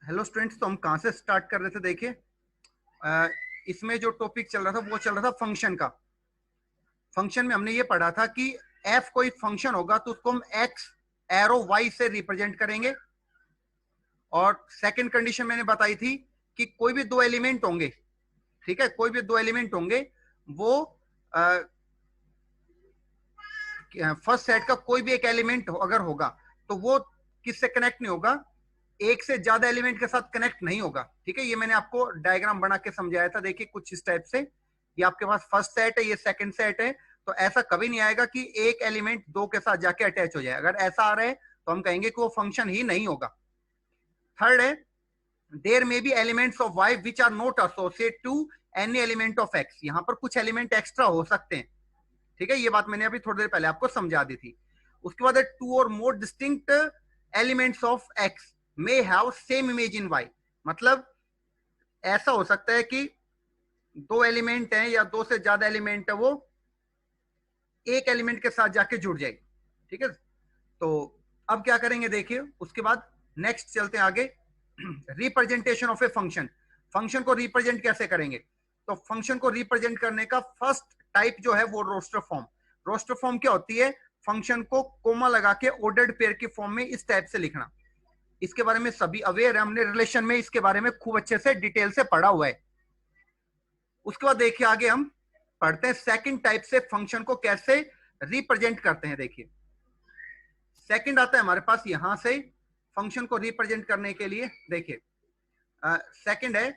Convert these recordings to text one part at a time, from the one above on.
Hello students, तो हम कहाँ से स्टार्ट कर रहे थे? देखिए, इसमें जो टॉपिक चल रहा था वो चल रहा था फंक्शन का। फंक्शन में हमने ये पढ़ा था कि एफ कोई फंक्शन होगा तो उसको हम एक्स एरो वाई से रिप्रेजेंट करेंगे। और सेकंड कंडीशन मैंने बताई थी कि कोई भी दो एलिमेंट होंगे, ठीक है, कोई भी दो एलिमेंट होंगे, वो फर्स्ट सेट का कोई भी एक एलिमेंट अगर होगा तो वो किससे कनेक्ट नहीं होगा, एक से ज्यादा एलिमेंट के साथ कनेक्ट नहीं होगा। ठीक है, ये मैंने आपको डायग्राम बना के समझाया था। देखिए कुछ इस टाइप से, ये आपके पास फर्स्ट सेट है, ये सेकंड सेट है, तो ऐसा कभी नहीं आएगा कि एक एलिमेंट दो के साथ जाके अटैच हो जाए। अगर ऐसा आ रहा है तो हम कहेंगे कि वो फंक्शन ही नहीं होगा। थर्ड है, there may be elements of Y which are not associate to any element of X. यहां पर कुछ एलिमेंट एक्स्ट्रा हो सकते हैं। ठीक है, ये बात मैंने अभी थोड़ी देर पहले आपको समझा दी थी। उसके बाद टू और more distinct elements of X may have same image in Y. मतलब ऐसा हो सकता है कि दो एलिमेंट हैं या दो से ज्यादा एलिमेंट है, वो एक एलिमेंट के साथ जाके जुड़ जाए। ठीक है, तो अब क्या करेंगे देखिए, उसके बाद नेक्स्ट चलते हैं आगे। Representation of a function. Function को रिप्रेजेंट कैसे करेंगे? तो फंक्शन को रिप्रेजेंट करने का फर्स्ट टाइप जो है वो रोस्टर फॉर्म। रोस्टर फॉर्म क्या होती है? फंक्शन को कोमा लगा के ऑर्डर्ड पेयर की फॉर्म में इस टाइप से लिखना। इसके बारे में सभी अवेयर है, हमने रिलेशन में इसके बारे में खूब अच्छे से डिटेल से पढ़ा हुआ है। उसके बाद देखिए आगे हम पढ़ते हैं सेकंड टाइप से फंक्शन को कैसे रिप्रेजेंट करते हैं। देखिए सेकंड आता है हमारे पास यहां से फंक्शन को रिप्रेजेंट करने के लिए। देखिए सेकंड है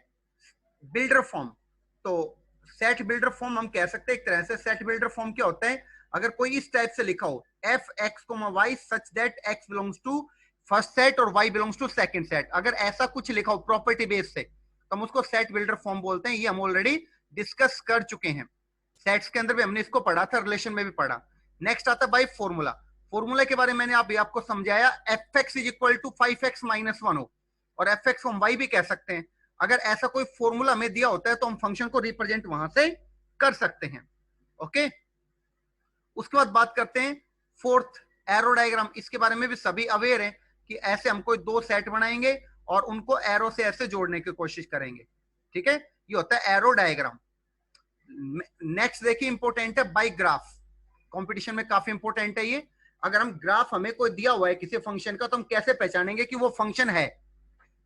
बिल्डर फॉर्म। तो सेट बिल्डर फॉर्म हम कह सकते हैं एक तरह से। सेट बिल्डर फॉर्म क्या होता है? अगर कोई इस टाइप से लिखा हो F X comma Y such that X belongs to first set और Y belongs to second set, अगर ऐसा कुछ लिखा हो प्रॉपर्टी बेस से, तो हम उसको सेट बिल्डर फॉर्म बोलते हैं। ये हम ऑलरेडी डिस्कस कर चुके हैं, सेट्स के अंदर भी हमने इसको पढ़ा था, रिलेशन में भी पढ़ा। नेक्स्ट आता है बाई फॉर्मूला। फॉर्मूला के बारे में मैंने आपको समझाया, F X is equal to 5x minus 1 हो, और एफ एक्स हम वाई भी कह सकते हैं। अगर ऐसा कोई फॉर्मूला हमें दिया होता है तो हम फंक्शन को रिप्रेजेंट वहां से कर सकते हैं। ओके, उसके बाद बात करते हैं फोर्थ एरो डायग्राम। इसके बारे में भी सभी अवेयर हैं कि ऐसे हम कोई दो सेट बनाएंगे और उनको एरो से ऐसे जोड़ने की कोशिश करेंगे। ठीक है, ये होता है एरो डायग्राम। नेक्स्ट देखिए इंपॉर्टेंट है बाई ग्राफ। कंपटीशन में काफी इंपॉर्टेंट है ये। अगर हम ग्राफ हमें कोई दिया हुआ है किसी फंक्शन का, तो हम कैसे पहचानेंगे कि वो फंक्शन है?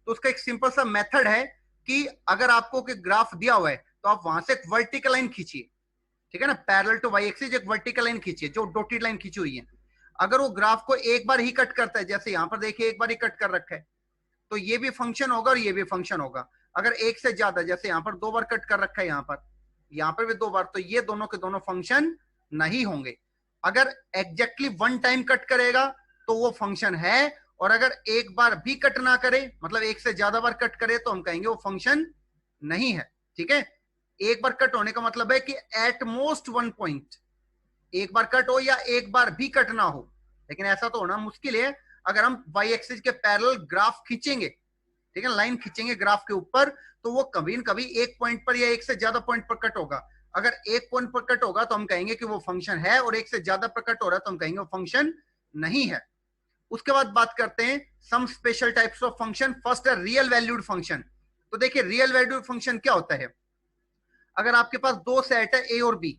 तो उसका एक सिंपल सा मेथड है कि अगर आपको ग्राफ दिया हुआ है तो आप वहां से एक वर्टिकल लाइन खींचिए। ठीक है ना, पैरेलल टू वाई एक्सिस एक वर्टिकल लाइन खींचिए जो डॉटेड लाइन खींची हुई है। अगर वो ग्राफ को एक बार ही कट करता है, जैसे यहां पर देखिए एक बार ही कट कर रखा है, तो ये भी फंक्शन होगा और ये भी फंक्शन होगा। अगर एक से ज्यादा, जैसे यहां पर दो बार कट कर रखा है, यहां पर भी दो बार, तो ये दोनों के दोनों फंक्शन नहीं होंगे। अगर एग्जैक्टली वन टाइम कट करेगा तो वो फंक्शन है, और अगर एक बार भी कट ना करे, मतलब एक से ज्यादा बार कट करे, तो हम कहेंगे वो फंक्शन नहीं है। ठीक है, एक बार कट होने का मतलब है कि एट मोस्ट वन पॉइंट एक बार कट हो या एक बार भी कट ना हो, लेकिन ऐसा तो होना मुश्किल है। अगर हम वाई एक्सिस के पैरेलल ग्राफ खींचेंगे, ठीक है, लाइन खींचेंगे ग्राफ के ऊपर, तो वो कभी न कभी एक पॉइंट पर या एक से ज्यादा पॉइंट पर कट होगा। अगर एक पॉइंट पर कट होगा तो हम कहेंगे कि वो फंक्शन है, और एक से ज्यादा पर कट हो रहा है तो हम कहेंगे वो फंक्शन नहीं है। उसके बाद बात करते हैं some special types of function. First है रियल वैल्यूड फंक्शन। तो देखिए रियल वैल्यूड फंक्शन क्या होता है? अगर आपके पास दो सेट है ए और बी,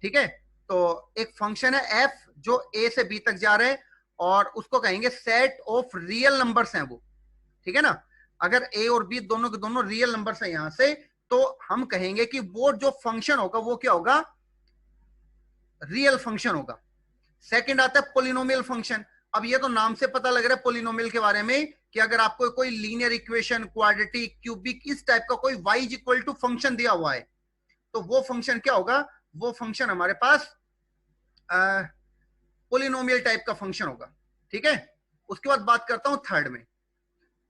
ठीक है, तो एक फंक्शन है एफ जो ए से बी तक जा रहे हैं, और उसको कहेंगे सेट ऑफ रियल नंबर्स हैं वो। ठीक है ना, अगर ए और बी दोनों के दोनों रियल नंबर्स हैं यहां से, तो हम कहेंगे कि वो जो फंक्शन होगा वो क्या होगा? रियल फंक्शन होगा। सेकंड आता है पोलिनोमियल फंक्शन। अब ये तो नाम से पता लग रहा है पोलिनोमियल के बारे में कि अगर आपको कोई लीनियर इक्वेशन, क्वाड्रेटिक, क्यूबिक, इस टाइप का कोई y is equal to function दिया हुआ है, तो वो फंक्शन क्या होगा? वो फंक्शन हमारे पास पोलिनोमियल टाइप का फंक्शन होगा। ठीक है, उसके बाद बात करता हूं थर्ड में।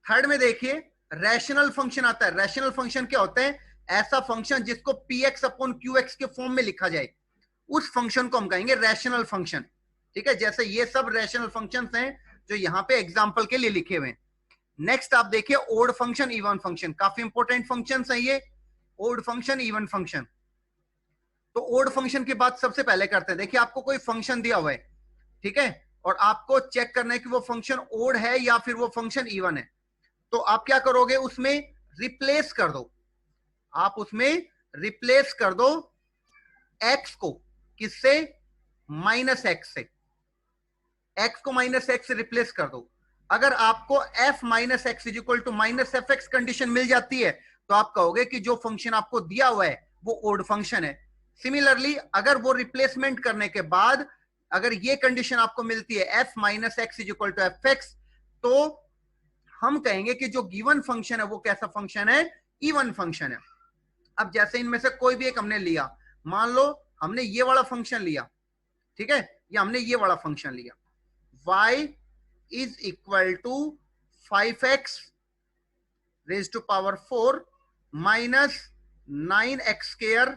थर्ड में देखिए रैशनल फंक्शन आता है। रैशनल फंक्शन क्या होता है? ऐसा फंक्शन जिसको px अपॉन qx के फॉर्म में लिखा जाए, उस फंक्शन को हम कहेंगे रैशनल फंक्शन। ठीक है, जैसे ये सब रैशनल फंक्शंस हैं जो यहाँ पे एग्जांपल के लिए लिखे हुए हैं। नेक्स्ट आप देखिए ओड फंक्शन, इवन फंक्शन। काफी इंपॉर्टेंट फंक्शंस हैं ये, ओड फंक्शन, इवन फंक्शन। तो ओड फंक्शन की बात सबसे पहले करते हैं। देखिए आपको कोई फंक्शन दिया हुआ है, ठीक है, और आपको चेक करना है कि वो फंक्शन ओड है या फिर वो फंक्शन इवन है। तो आप क्या करोगे, उसमें रिप्लेस कर दो, आप उसमें रिप्लेस कर दो x को, किससे, -x से, x को -x से रिप्लेस कर दो। अगर आपको f - x = -fx कंडीशन मिल जाती है तो आप कहोगे कि जो फंक्शन आपको दिया हुआ है वो ओड फंक्शन है। सिमिलरली अगर वो रिप्लेसमेंट करने के बाद अगर ये कंडीशन आपको मिलती है f - x = fx, तो हम कहेंगे कि जो गिवन फंक्शन है वो कैसा फंक्शन है, इवन फंक्शन है। अब जैसे इनमें से कोई भी एक हमने लिया, मान लो हमने ये वाला फंक्शन लिया, ठीक है, या हमने ये वाला फंक्शन लिया, y = 5x raised to power 4 minus 9x²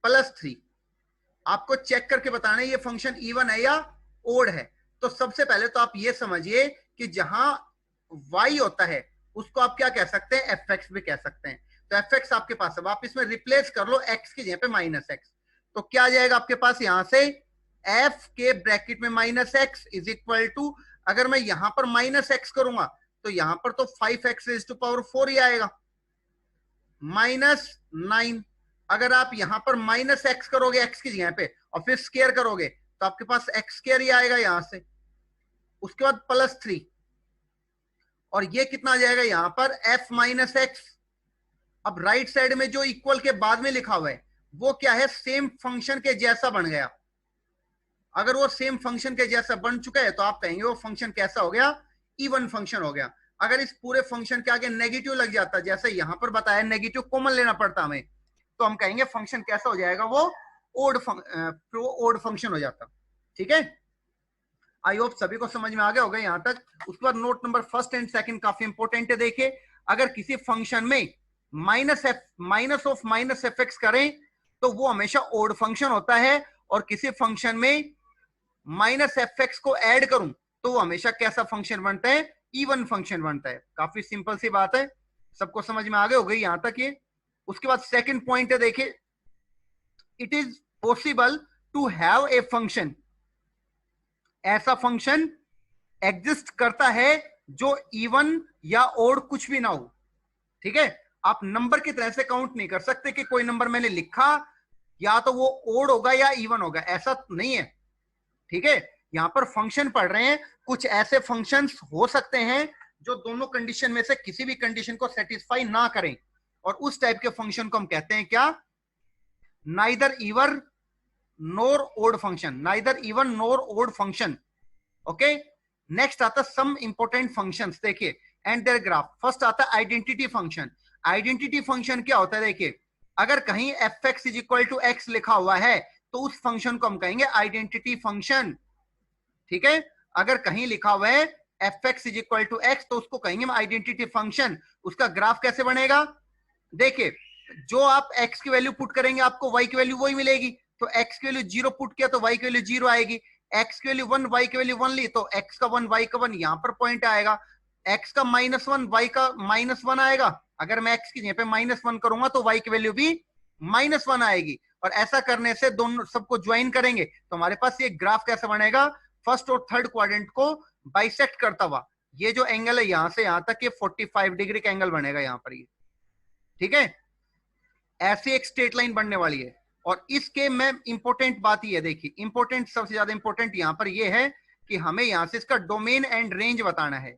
+ 3। आपको चेक करके बताना है ये फंक्शन इवन है या ओड है। तो सबसे पहले तो आप ये समझिए कि जहां y होता है उसको आप क्या कह सकते हैं, fx भी कह सकते हैं। तो fx आपके पास, अब आप इसमें रिप्लेस कर लो x की जगह पे -x, तो क्या आ जाएगा आपके पास, यहां से f के ब्रैकेट में -x = अगर मैं यहां पर -x करूंगा तो यहां पर तो 5x raised to power 4 ही आएगा, -9। अगर आप यहां पर -x करोगे x की जगह पे और फिर स्क्वायर करोगे तो आपके पास x² ही आएगा यहां से, उसके बाद +3, और ये कितना आ जाएगा यहां पर f - x। अब राइट साइड में जो इक्वल के बाद में लिखा हुआ है वो क्या है, सेम फंक्शन के जैसा बन गया। अगर वो सेम फंक्शन के जैसा बन चुका है तो आप कहेंगे वो फंक्शन कैसा हो गया, इवन फंक्शन हो गया। अगर इस पूरे फंक्शन के आगे नेगेटिव लग जाता, जैसे यहां पर बताया नेगेटिव कॉमन लेना पड़ता हमें, तो हम कहेंगे फंक्शन कैसा हो जाएगा, वो ओड फंक्शन हो जाता। ठीक है, आई होप सभी को समझ में आ गया होगा यहां तक। उसके बाद note number first and second काफी इंपॉर्टेंट है। देखिए, अगर किसी फंक्शन में -f(-f(x) करें तो वो हमेशा ओड फंक्शन होता है, और किसी फंक्शन में -fx को ऐड करूं तो वो हमेशा कैसा फंक्शन बनता है, इवन फंक्शन बनता है। काफी सिंपल सी बात है, सबको समझ में आ गई हो गई यहां तक ये। उसके बाद सेकंड पॉइंट है, देखिए, it is possible to have a function, ऐसा फंक्शन एग्जिस्ट करता है जो इवन या ओड कुछ भी ना हो। ठीक है, आप नंबर की तरह से काउंट नहीं कर सकते कि कोई नंबर मैंने लिखा या तो वो ओड होगा या इवन होगा, ऐसा नहीं है। ठीक है, यहां पर फंक्शन पढ़ रहे हैं, कुछ ऐसे फंक्शंस हो सकते हैं जो दोनों कंडीशन में से किसी भी कंडीशन को सेटिस्फाई ना करें, और उस टाइप के फंक्शन को हम कहते हैं क्या, neither even nor odd function, neither even nor odd function. Okay, next आता सम इंपोर्टेंट फंक्शंस, देखिए, एंड देयर ग्राफ। फर्स्ट आता है आइडेंटिटी फंक्शन। आइडेंटिटी फंक्शन क्या होता है, देखिए, अगर कहीं fx = x लिखा हुआ है तो उस फंक्शन को हम कहेंगे आइडेंटिटी फंक्शन। ठीक है, अगर कहीं लिखा हुआ है fx = x तो उसको कहेंगे आइडेंटिटी फंक्शन। उसका ग्राफ कैसे बनेगा, देखिए, जो आप x की वैल्यू पुट करेंगे आपको y की वैल्यू वही मिलेगी। तो x की वैल्यू 0 पुट किया तो y की वैल्यू 0 आएगी, x की वैल्यू 1 y की वैल्यू 1 ली तो x का 1 y का 1 यहां पर पॉइंट आएगा, x का -1 y का -1 आएगा। अगर मैं x की जगह पे -1 करूंगा तो y की वैल्यू भी -1 आएगी, और ऐसा करने से दोनों सबको ज्वाइन करेंगे तो हमारे पास ये ग्राफ कैसे बनेगा, फर्स्ट और थर्ड क्वाड्रेंट को बाइसेक्ट करता हुआ। ये जो एंगल है यहां से यहां तक, ये 45 डिग्री का एंगल बनेगा यहां पर ये। ठीक है, ऐसी एक स्ट्रेट लाइन बनने वाली है। और इसके में इंपॉर्टेंट बात ये है, देखिए, इंपॉर्टेंट, सबसे ज्यादा इंपॉर्टेंट यहां पर ये है कि हमें यहां से इसका डोमेन एंड रेंज बताना है।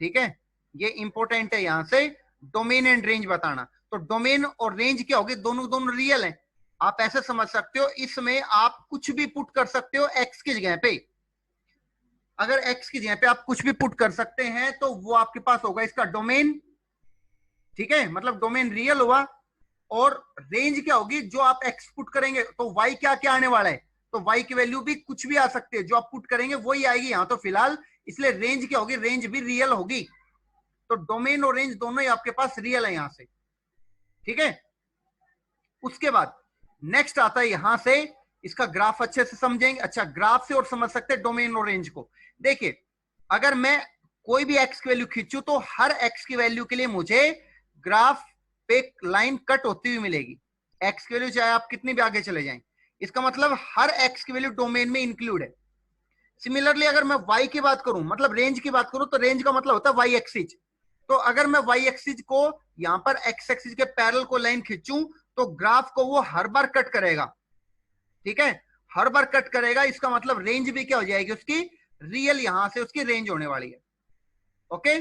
ठीक है, ये इंपॉर्टेंट है यहां से डोमेन एंड रेंज बताना। तो डोमेन और रेंज क्या होगी, दोनों दोनों रियल हैं। आप ऐसे समझ सकते हो, इसमें आप कुछ भी पुट कर सकते हो x की जगह पे। अगर x की जगह पे आप कुछ भी पुट कर सकते हैं तो वो आपके पास होगा इसका डोमेन। ठीक है, मतलब डोमेन रियल हुआ। और रेंज क्या होगी, जो आप x पुट करेंगे तो y क्या क्या आने वाला है, तो y की वैल्यू भी कुछ भी आ सकती है, जो आप पुट करेंगे वही आएगी यहां तो फिलहाल, इसलिए रेंज क्या होगी, रेंज भी रियल होगी। तो डोमेन और रेंज दोनों ही आपके पास रियल है यहां से। ठीक है, उसके बाद नेक्स्ट आता है यहां से, इसका ग्राफ अच्छे से समझेंगे। अच्छा, ग्राफ से और समझ सकते हैं डोमेन और रेंज को। देखिए, अगर मैं कोई भी x की वैल्यू खींचूं तो हर x की वैल्यू के लिए मुझे ग्राफ पे लाइन कट होती हुई मिलेगी। x की वैल्यू चाहे आप कितनी भी आगे चले जाएं, इसका मतलब हर x की वैल्यू डोमेन में इंक्लूड है। सिमिलरली अगर मैं y की बात करूं, मतलब रेंज की बात करूं, तो रेंज का मतलब होता है y एक्सिस। तो अगर मैं y एक्सिस को यहां पर x एक्सिस के पैरेलल को लाइन खींचूं तो ग्राफ को वो हर बार कट करेगा, ठीक है, हर बार कट करेगा। इसका मतलब रेंज भी क्या हो जाएगी उसकी, रियल यहां से उसकी रेंज होने वाली है। ओके,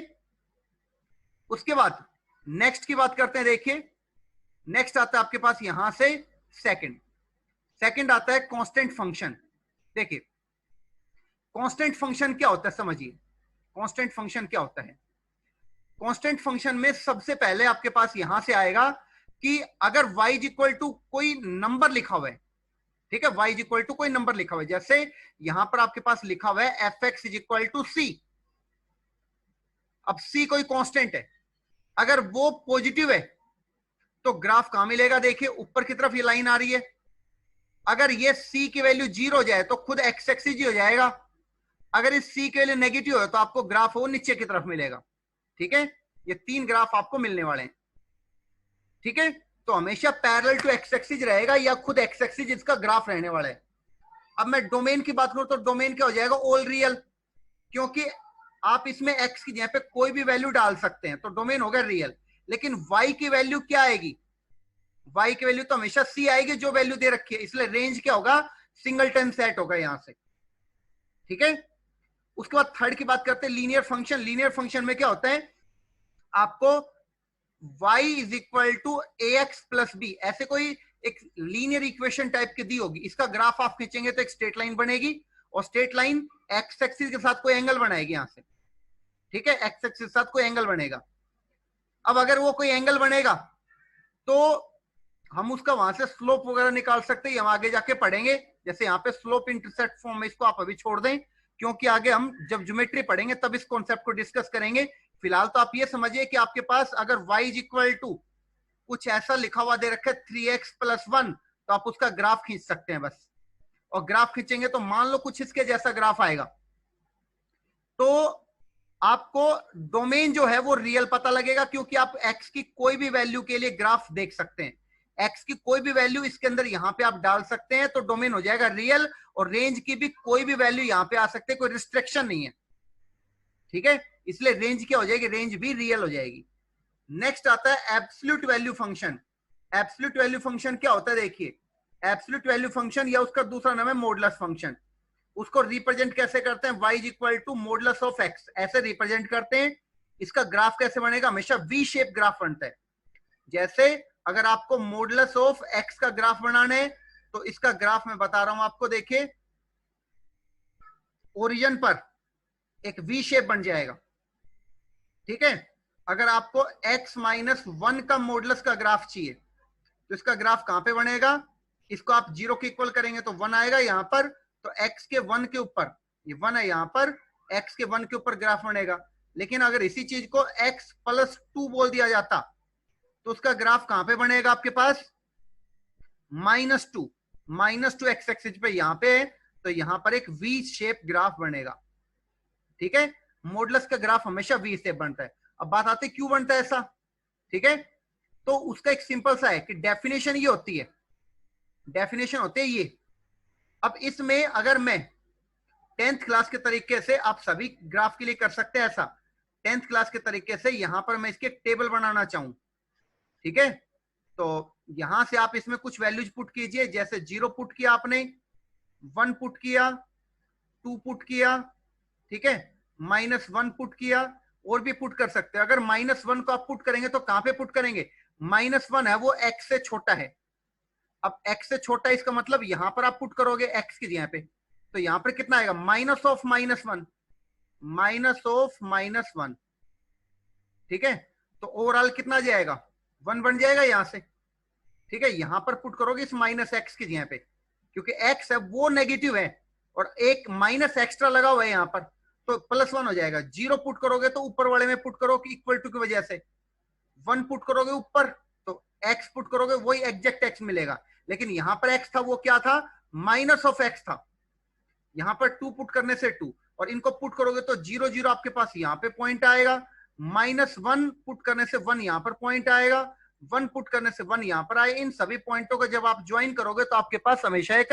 उसके बाद नेक्स्ट की बात करते हैं। देखिए नेक्स्ट आता है आपके पास यहां से सेकंड। सेकंड आता है कांस्टेंट फंक्शन। देखिए कांस्टेंट फंक्शन क्या होता है, समझिए कांस्टेंट फंक्शन क्या होता है। कांस्टेंट फंक्शन में सबसे पहले आपके पास यहां से आएगा कि अगर y इज इक्वल टू कोई नंबर लिखा हुआ है, ठीक है, y इज इक्वल टू कोई नंबर लिखा हुआ है, जैसे यहां पर आपके पास लिखा हुआ है fx is equal to c। अब c कोई कांस्टेंट है, अगर वो पॉजिटिव है तो ग्राफ कहां मिलेगा, देखिए ऊपर की तरफ ये लाइन आ रही है। अगर ये c की वैल्यू 0 हो जाए तो खुद x एक्सिस ही हो जाएगा। अगर इस c की वैल्यू नेगेटिव है तो आपको ग्राफ वो नीचे की तरफ मिलेगा, ठीक है। ये तीन ग्राफ आपको मिलने वाले हैं, ठीक है। तो हमेशा पैरेलल टू एक्स एक्सिस रहेगा या खुद एक्स एक्सिस इसका ग्राफ रहने वाला है। अब मैं डोमेन की बात करूं तो डोमेन क्या हो जाएगा, ऑल रियल, क्योंकि आप इसमें x की जगह पे कोई भी वैल्यू डाल सकते हैं, तो डोमेन होगा रियल। लेकिन y की वैल्यू क्या आएगी, y की वैल्यू तो हमेशा c आएगी जो वैल्यू दे रखी है, इसलिए रेंज क्या होगा, सिंगलटन सेट होगा यहां से, ठीक है। उसके बाद थर्ड की बात करते हैं लीनियर फंक्शन। लीनियर फंक्शन में क्या होता है, आपको y is equal to A X plus B, ऐसे कोई एक लीनियर इक्वेशन टाइप की दी होगी, इसका ग्राफ आप खींचेंगे तो एक स्ट्रेट लाइन बनेगी, और स्ट्रेट लाइन एक्स एक्सिस के साथ कोई एंगल बनाएगी यहां से, ठीक है, एक्स एक्सिस के साथ कोई एंगल बनेगा। अब अगर वो कोई एंगल बनेगा तो हम उसका वहां से स्लोप वगैरह निकाल सकते हैं, हम आगे जाके पढ़ेंगे। जैसे यहाँ पे स्लोप इंटरसेप्ट फॉर्म में, इसको आप अभी छोड़ दें क्योंकि आगे हम जब ज्योमेट्री पढ़ेंगे तब इस कॉन्सेप्ट को डिस्कस करेंगे। फिलहाल तो आप ये समझिए कि आपके पास अगर y इज इक्वल टू कुछ ऐसा लिखा हुआ दे रखा है 3x प्लस 1, तो आप उसका ग्राफ खींच सकते हैं बस। और ग्राफ खींचेंगे तो मान लो कुछ इसके जैसा ग्राफ आएगा, तो आपको डोमेन जो है वो रियल पता लगेगा, क्योंकि आप x की कोई भी वैल्यू के लिए ग्राफ देख सकते हैं। x की कोई भी वैल्यू इसके अंदर यहां पे आप डाल सकते हैं तो डोमेन हो जाएगा रियल, और रेंज की भी कोई भी वैल्यू यहां पे आ सकते हैं, कोई रिस्ट्रिक्शन नहीं है, ठीक है। इसलिए रेंज क्या हो जाएगी, रेंज भी रियल हो जाएगी। नेक्स्ट आता है absolute value function. Absolute value function क्या होता है, देखिए एब्सोल्यूट वैल्यू फंक्शन या उसका दूसरा नाम है मॉडुलस फंक्शन। उसको रिप्रेजेंट कैसे करते हैं, y is equal to modulus of x, ऐसे रिप्रेजेंट करते हैं। इसका ग्राफ कैसे बनेगा, हमेशा वी शेप ग्राफ बनता है। जैसे अगर आपको मॉडुलस ऑफ x का ग्राफ बनाना है तो इसका ग्राफ मैं बता रहा हूं आपको, देखिए ओरिजिन पर एक वी शेप बन जाएगा, ठीक है। अगर आपको x माइनस 1 का मॉडुलस का ग्राफ चाहिए तो इसका ग्राफ कहां पे बनेगा, इसको आप 0 के इक्वल करेंगे तो 1 आएगा यहां पर, तो x के 1 के ऊपर, ये 1 है यहां पर, x के 1 के ऊपर ग्राफ बनेगा। लेकिन अगर इसी चीज को x प्लस 2 बोल दिया जाता तो उसका ग्राफ कहां पे बनेगा आपके पास, -2, -2 एक्स एक्सिस पे यहां पे है, तो यहां पर एक वी शेप ग्राफ बनेगा, ठीक है। मॉडुलस का ग्राफ हमेशा वी शेप बनता है। अब बात आती है क्यों बनता है ऐसा, ठीक है। तो उसका एक सिंपल सा है कि डेफिनेशन ये होती है, डेफिनेशन होते है ये। अब इसमें अगर मैं 10th क्लास के तरीके से, आप सभी ग्राफ के लिए कर सकते हैं ऐसा, 10th क्लास के तरीके से यहां पर मैं इसके टेबल बनाना चाहूं, ठीक है, तो यहां से आप इसमें कुछ वैल्यूज पुट कीजिए। जैसे 0 पुट किया आपने, 1 पुट किया, 2 पुट किया, ठीक है, -1 पुट किया, और भी पुट कर सकते हैं। अगर -1 को आप पुट करेंगे तो कहां पे पुट करेंगे, -1 है वो x से छोटा है। अब x से छोटा है इसका मतलब यहां पर आप पुट करोगे x की जगह पे, तो यहां पर कितना आएगा, माइनस ऑफ -1, माइनस ऑफ -1, ठीक है। तो ओवरऑल कितना जाएगा, 1 बन जाएगा यहां से, ठीक है। यहां पर पुट करोगे इस -x की जगह पे, क्योंकि x है वो नेगेटिव है और एक माइनस एक्स्ट्रा लगा हुआ है यहां पर, तो +1 हो जाएगा। 0 पुट करोगे तो ऊपर वाले में पुट करो कि इक्वल टू की वजह से, 1 पुट करोगे ऊपर तो x पुट करोगे वही एग्जैक्ट x मिलेगा। लेकिन यहां पर x था वो क्या था, माइनस ऑफ x था। यहां पर 2 पुट करने से 2, और इनको पुट करोगे तो 0 0 आपके पास यहां पे पॉइंट आएगा, -1 पुट करने से 1 यहां पर पॉइंट आएगा, 1 पुट करने से 1 यहां पर आए। इन सभी पॉइंटों को जब आप ज्वाइन करोगे तो आपके पास हमेशा एक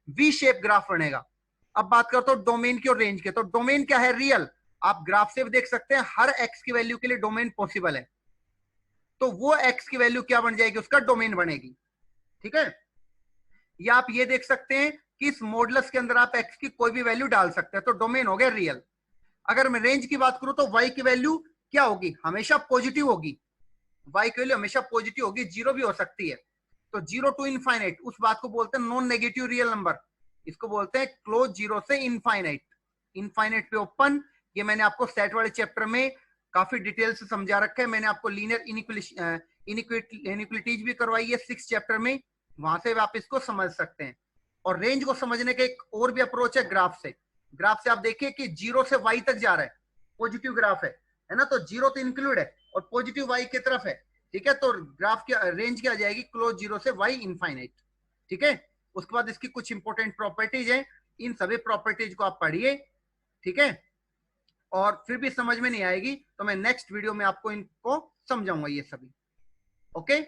वी शेप ग्राफ बनेगा। अब बात करता हूं डोमेन की और रेंज के। तो डोमेन क्या है? रियल। आप ग्राफ से भी देख सकते हैं हर एक्स की वैल्यू के लिए डोमेन पॉसिबल है, तो वो एक्स की वैल्यू क्या बन जाएगी? उसका डोमेन बनेगी। ठीक है, या आप ये देख सकते हैं कि इस मॉडुलस के अंदर आप एक्स की कोई भी वैल्यू डाल सकते हैं, तो डोमेन हो गया रियल। अगर मैं रेंज की बात करूं तो वाई की वैल्यू क्या होगी? हमेशा पॉजिटिव होगी। वाई की वैल्यू हमेशा पॉजिटिव होगी, जीरो भी हो सकती है। तो जीरो टू इनफाइनाइट, उस बात को बोलते हैं नॉन नेगेटिव रियल नंबर। इसको बोलते हैं क्लोज जीरो से इनफाइनाइट। इनफाइनाइट पे ओपन, ये मैंने आपको सेट वाले चैप्टर में काफी डिटेल से समझा रखा है। मैंने आपको लीनियर इनिक्विलिटीज भी करवाई है 6 चैप्टर में, वहां से आप इसको समझ सकते हैं। और रेंज को समझने का एक और भी अप्रोच है ग्राफ से। ग्राफ से आप देखिए कि जीरो से वाई तक जा रहा है, पॉजिटिव ग्राफ है ना, तो जीरो तो इंक्लूड है और पॉजिटिव वाई की तरफ है। ठीक है, तो ग्राफ की रेंज क्या आ जाएगी? क्लोज जीरो से वाई इनफाइनाइट। ठीक है, उसके बाद इसकी कुछ इंपॉर्टेंट प्रॉपर्टीज है, इन सभी प्रॉपर्टीज को आप पढ़िए। ठीक है, और फिर भी समझ में नहीं आएगी तो मैं नेक्स्ट वीडियो में आपको इनको समझाऊंगा ये सभी। ओके।